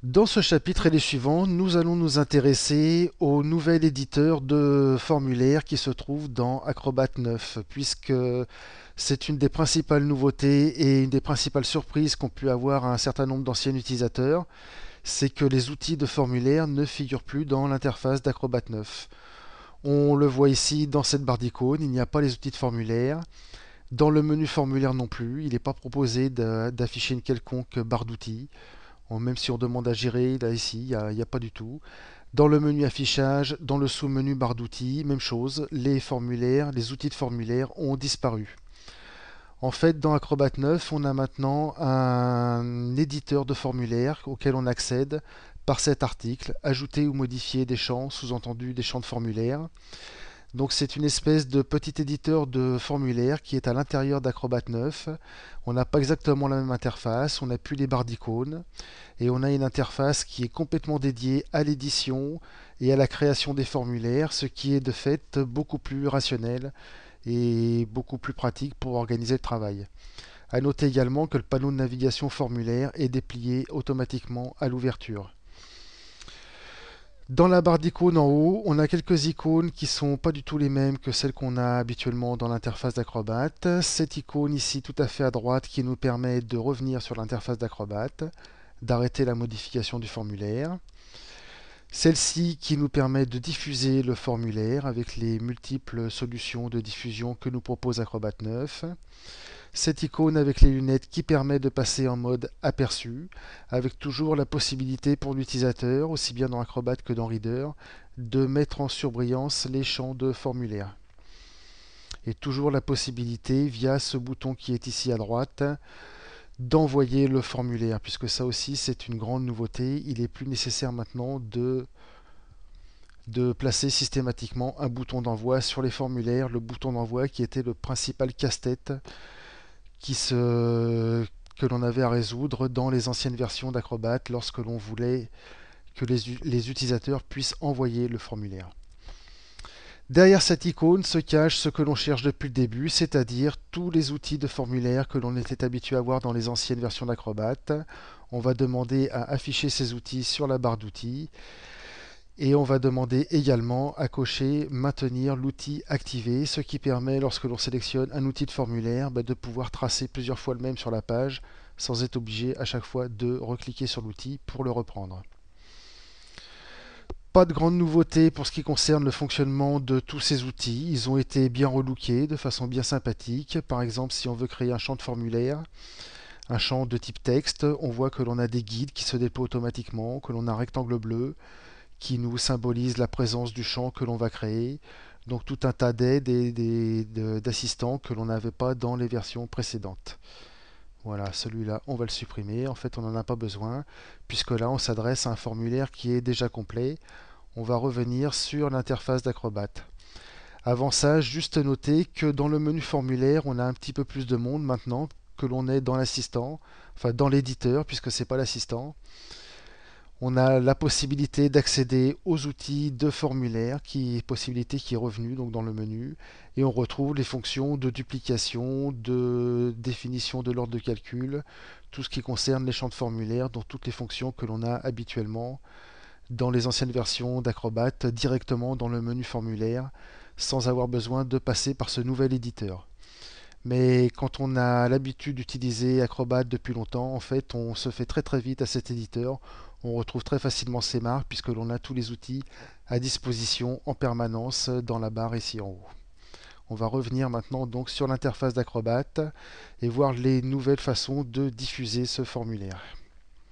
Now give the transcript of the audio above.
Dans ce chapitre et les suivants, nous allons nous intéresser au nouvel éditeur de formulaire qui se trouve dans Acrobat 9, puisque c'est une des principales nouveautés et une des principales surprises qu'ont pu avoir un certain nombre d'anciens utilisateurs, c'est que les outils de formulaire ne figurent plus dans l'interface d'Acrobat 9. On le voit ici dans cette barre d'icônes, il n'y a pas les outils de formulaire. Dans le menu formulaire non plus, il n'est pas proposé d'afficher une quelconque barre d'outils. Même si on demande à gérer, là ici, il n'y a pas du tout. Dans le menu affichage, dans le sous-menu barre d'outils, même chose, les formulaires, les outils de formulaire ont disparu. En fait, dans Acrobat 9, on a maintenant un éditeur de formulaire auquel on accède par cet article, ajouter ou modifier des champs, sous-entendu des champs de formulaire. Donc c'est une espèce de petit éditeur de formulaire qui est à l'intérieur d'Acrobat 9. On n'a pas exactement la même interface, on n'a plus les barres d'icônes et on a une interface qui est complètement dédiée à l'édition et à la création des formulaires, ce qui est de fait beaucoup plus rationnel et beaucoup plus pratique pour organiser le travail. À noter également que le panneau de navigation formulaire est déplié automatiquement à l'ouverture. Dans la barre d'icônes en haut, on a quelques icônes qui sont pas du tout les mêmes que celles qu'on a habituellement dans l'interface d'Acrobat. Cette icône ici tout à fait à droite qui nous permet de revenir sur l'interface d'Acrobat, d'arrêter la modification du formulaire. Celle-ci qui nous permet de diffuser le formulaire avec les multiples solutions de diffusion que nous propose Acrobat 9. Cette icône avec les lunettes qui permet de passer en mode aperçu, avec toujours la possibilité pour l'utilisateur, aussi bien dans Acrobat que dans Reader, de mettre en surbrillance les champs de formulaire. Et toujours la possibilité, via ce bouton qui est ici à droite, d'envoyer le formulaire, puisque ça aussi c'est une grande nouveauté. Il n'est plus nécessaire maintenant de placer systématiquement un bouton d'envoi sur les formulaires, le bouton d'envoi qui était le principal casse-tête que l'on avait à résoudre dans les anciennes versions d'Acrobat lorsque l'on voulait que les utilisateurs puissent envoyer le formulaire. Derrière cette icône se cache ce que l'on cherche depuis le début, c'est-à-dire tous les outils de formulaire que l'on était habitué à voir dans les anciennes versions d'Acrobat. On va demander à afficher ces outils sur la barre d'outils et on va demander également à cocher maintenir l'outil activé, ce qui permet lorsque l'on sélectionne un outil de formulaire de pouvoir tracer plusieurs fois le même sur la page sans être obligé à chaque fois de recliquer sur l'outil pour le reprendre. Pas de grande nouveauté pour ce qui concerne le fonctionnement de tous ces outils. Ils ont été bien relookés de façon bien sympathique. Par exemple, si on veut créer un champ de formulaire, un champ de type texte, on voit que l'on a des guides qui se déploient automatiquement, que l'on a un rectangle bleu qui nous symbolise la présence du champ que l'on va créer. Donc tout un tas d'aides et d'assistants que l'on n'avait pas dans les versions précédentes. Voilà, celui-là, on va le supprimer. En fait, on n'en a pas besoin, puisque là, on s'adresse à un formulaire qui est déjà complet. On va revenir sur l'interface d'Acrobat. Avant ça, juste noter que dans le menu formulaire, on a un petit peu plus de monde maintenant que l'on est dans l'assistant, enfin dans l'éditeur, puisque c'est pas l'assistant. On a la possibilité d'accéder aux outils de formulaire, possibilité qui est revenue donc dans le menu, et on retrouve les fonctions de duplication, de définition de l'ordre de calcul, tout ce qui concerne les champs de formulaire, donc toutes les fonctions que l'on a habituellement dans les anciennes versions d'Acrobat directement dans le menu formulaire, sans avoir besoin de passer par ce nouvel éditeur. Mais quand on a l'habitude d'utiliser Acrobat depuis longtemps, en fait, on se fait très très vite à cet éditeur. On retrouve très facilement ces marques puisque l'on a tous les outils à disposition en permanence dans la barre ici en haut. On va revenir maintenant donc sur l'interface d'Acrobat et voir les nouvelles façons de diffuser ce formulaire.